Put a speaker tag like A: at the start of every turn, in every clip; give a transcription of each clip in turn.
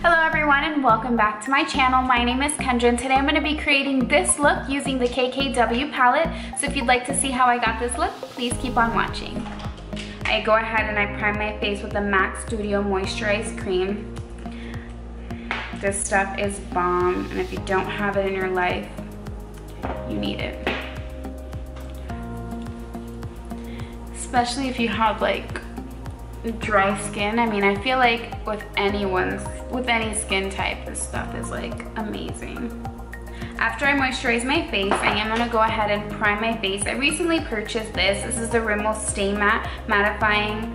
A: Hello everyone and welcome back to my channel. My name is Kendra and today I'm going to be creating this look using the KKW palette. So if you'd like to see how I got this look, please keep on watching. I go ahead and I prime my face with the MAC Studio Moisturized Cream. This stuff is bomb, and if you don't have it in your life, you need it. Especially if you have like dry skin. I mean, I feel like with any skin type, this stuff is like amazing. After I moisturize my face, I am gonna go ahead and prime my face. I recently purchased this. This is the Rimmel Stay Matte Mattifying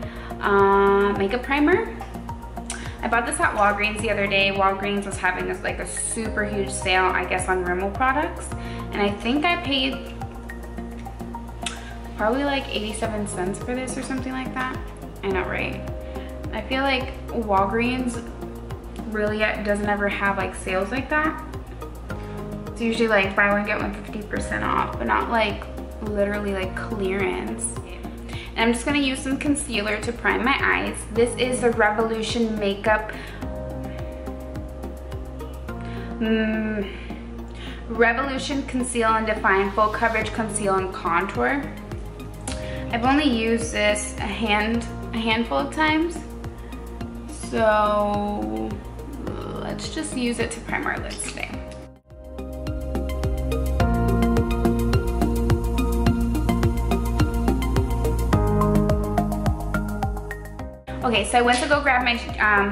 A: Makeup Primer. I bought this at Walgreens the other day. Walgreens was having this like a super huge sale, I guess, on Rimmel products. And I think I paid probably like 87 cents for this or something like that. I know, right? I feel like Walgreens really doesn't ever have like sales like that. It's usually like buy one get one 50% off, but not like literally like clearance. And I'm just gonna use some concealer to prime my eyes. This is the Revolution Makeup Revolution Conceal and Define Full Coverage Conceal and Contour. I've only used this a handful of times, so let's just use it to prime our lids today. Okay, so I went to go grab my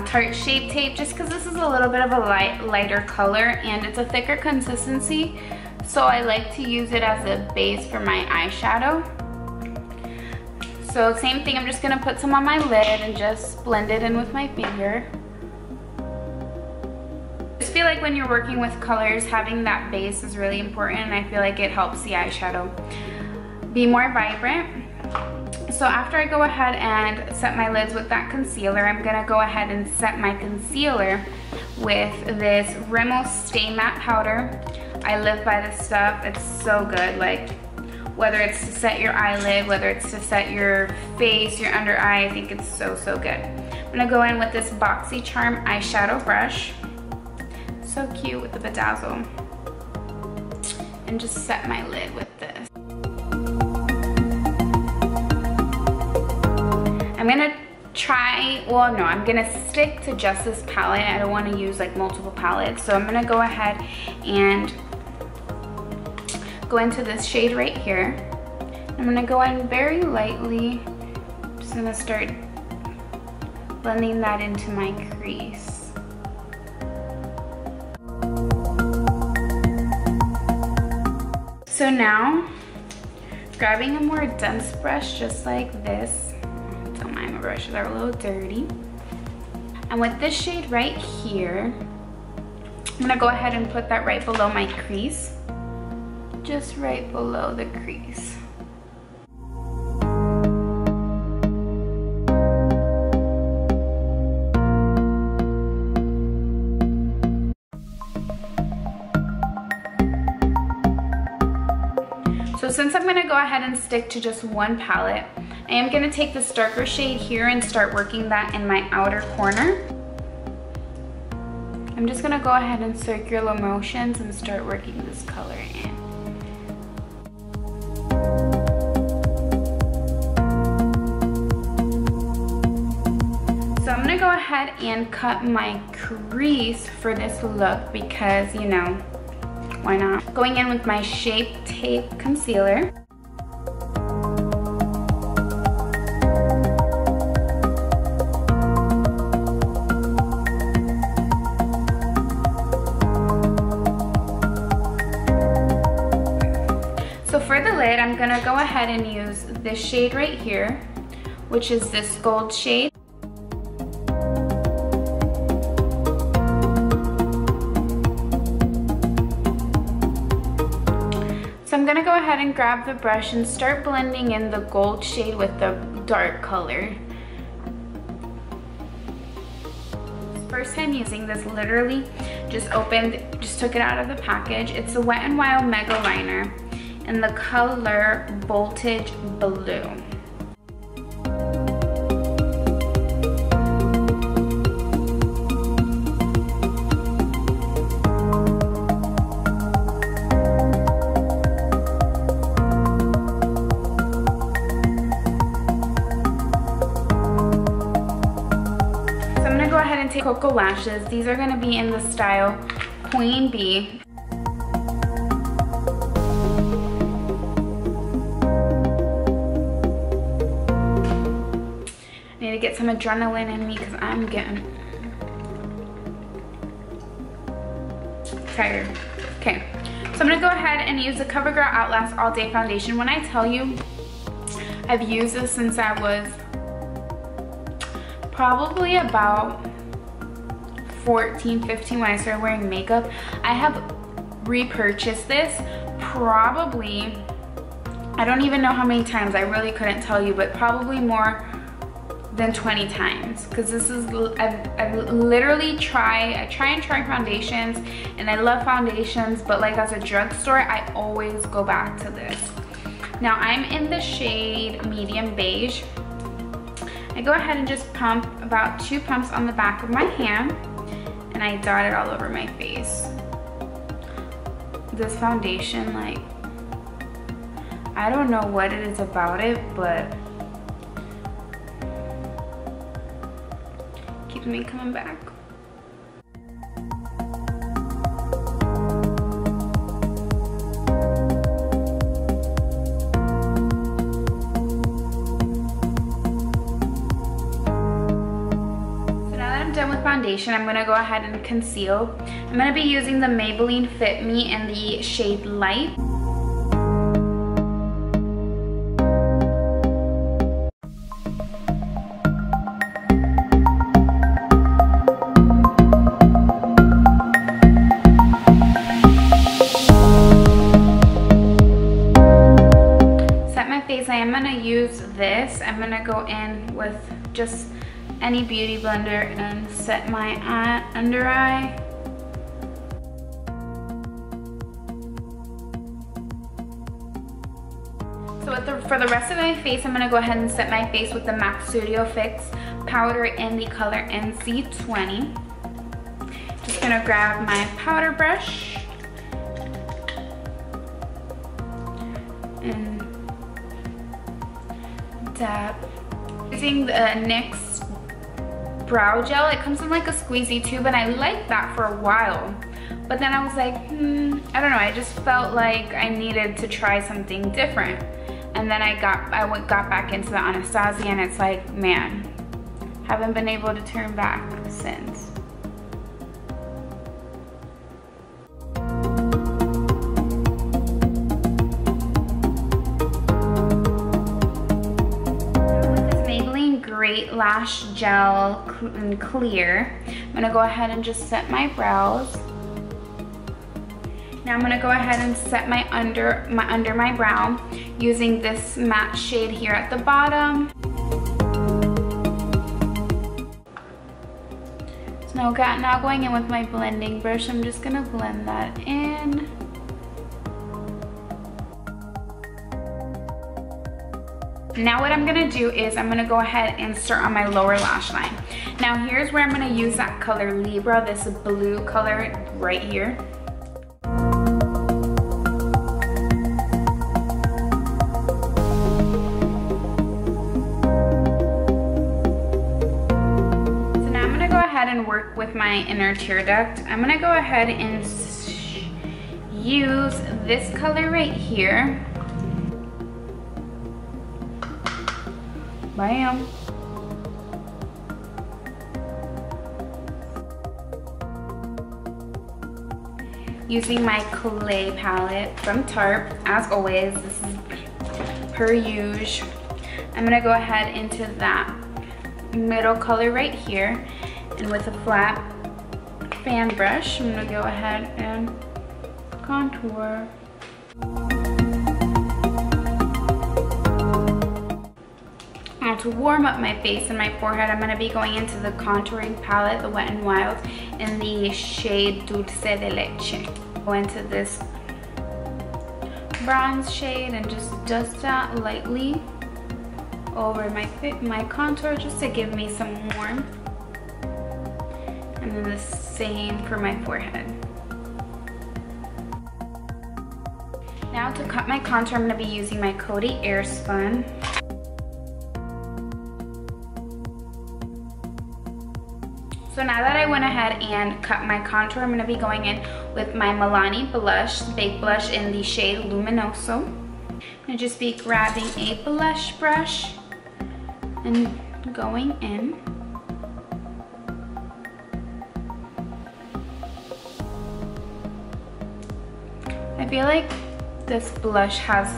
A: Tarte Shape Tape just because this is a little bit of a lighter color and it's a thicker consistency, so I like to use it as a base for my eyeshadow. So same thing, I'm just gonna put some on my lid and just blend it in with my finger. I just feel like when you're working with colors, having that base is really important, and I feel like it helps the eyeshadow be more vibrant. So after I go ahead and set my lids with that concealer, I'm gonna go ahead and set my concealer with this Rimmel Stay Matte Powder. I live by this stuff, it's so good. Like, whether it's to set your eyelid, whether it's to set your face, your under eye, I think it's so good. I'm gonna go in with this BoxyCharm eyeshadow brush. So cute with the bedazzle. And just set my lid with this. I'm gonna I'm gonna stick to just this palette. I don't wanna use like multiple palettes. So I'm gonna go ahead and go into this shade right here. I'm gonna go in very lightly. I'm just gonna start blending that into my crease. So now, grabbing a more dense brush just like this. Don't mind my brushes are a little dirty. And with this shade right here, I'm gonna go ahead and put that right below my crease. Just right below the crease. So since I'm gonna go ahead and stick to just one palette, I am gonna take this darker shade here and start working that in my outer corner. I'm just gonna go ahead and circular motions and start working this color in. So I'm gonna go ahead and cut my crease for this look because, you know, why not? Going in with my Shape Tape Concealer. So for the lid, I'm gonna go ahead and use this shade right here, which is this gold shade. So I'm gonna go ahead and grab the brush and start blending in the gold shade with the dark color. First time using this, literally just took it out of the package. It's a Wet n Wild Mega Liner in the color Voltage Blue. Cocoa lashes. These are going to be in the style Queen Bee. I need to get some adrenaline in me because I'm getting tired. Okay, so I'm going to go ahead and use the CoverGirl Outlast All Day Foundation. When I tell you I've used this since I was probably about 14, 15 when I started wearing makeup. I have repurchased this probably, I don't even know how many times, I really couldn't tell you, but probably more than 20 times, because this is, I literally try foundations, and I love foundations, but like as a drugstore, I always go back to this. Now I'm in the shade Medium Beige. I go ahead and just pump about 2 pumps on the back of my hand, and I dot it all over my face. This foundation, like, I don't know what it is about it, but keeps me coming back. Foundation, I'm going to go ahead and conceal. I'm going to be using the Maybelline Fit Me in the shade Light. Set my face. I am going to use this. I'm going to go in with just any beauty blender and set my under eye. So for the rest of my face, I'm gonna go ahead and set my face with the MAC Studio Fix powder in the color NC20. Just gonna grab my powder brush and dab. Using the NYX brow gel. It comes in like a squeezy tube, and I liked that for a while, but then I was like, I don't know, I just felt like I needed to try something different, and then I got back into the Anastasia, and it's like, man, haven't been able to turn back since. Great Lash Gel in Clear. I'm gonna go ahead and just set my brows. Now I'm gonna go ahead and set my under my brow using this matte shade here at the bottom. So now going in with my blending brush, I'm just gonna blend that in. Now what I'm gonna do is I'm gonna go ahead and start on my lower lash line. Now here's where I'm gonna use that color Libra, this blue color right here. So now I'm gonna go ahead and work with my inner tear duct. I'm gonna go ahead and use this color right here. Bam. Using my clay palette from Tarte, as always, this is per usual. I'm gonna go ahead into that middle color right here, and with a flat fan brush, I'm gonna go ahead and contour. Now to warm up my face and my forehead, I'm going to be going into the contouring palette, the Wet n Wild, in the shade Dulce de Leche. Go into this bronze shade and just dust that lightly over my contour just to give me some warmth. And then the same for my forehead. Now to cut my contour, I'm going to be using my Coty Airspun. So now that I went ahead and cut my contour, I'm going to be going in with my Milani blush, baked blush in the shade Luminoso. I'm going to just be grabbing a blush brush and going in. I feel like this blush has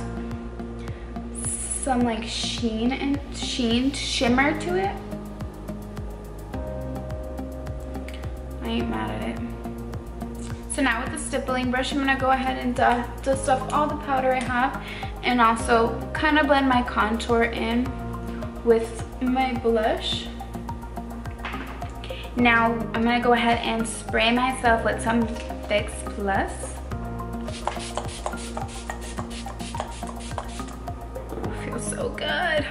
A: some like shimmer to it. I ain't mad at it. So now with the stippling brush, I'm gonna go ahead and dust off all the powder I have and also kind of blend my contour in with my blush. Now I'm gonna go ahead and spray myself with some Fix Plus. Feels so good.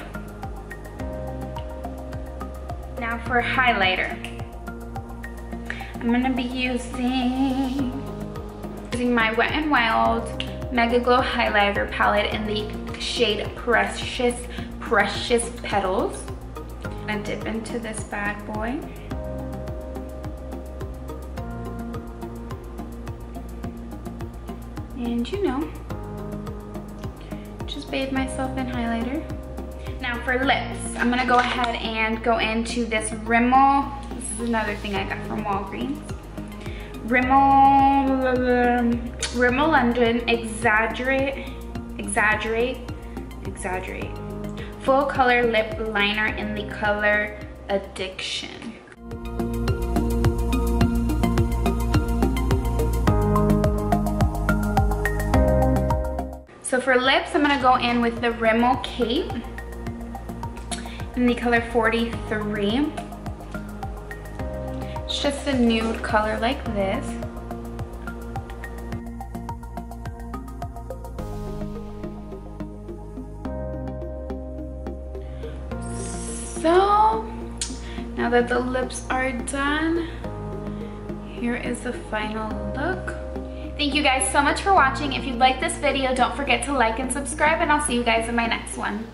A: Now for highlighter. I'm gonna be using my Wet n Wild Mega Glow highlighter palette in the shade Precious Petals. I'm gonna dip into this bad boy. And you know, just bathe myself in highlighter. Now for lips, I'm gonna go ahead and go into this Rimmel. This is another thing I got from Walgreens. Rimmel London Exaggerate Full Color Lip Liner in the color Addiction. So for lips, I'm gonna go in with the Rimmel Cape in the color 43. It's just a nude color like this. So now that the lips are done, here is the final look. Thank you guys so much for watching. If you like this video, don't forget to like and subscribe, and I'll see you guys in my next one.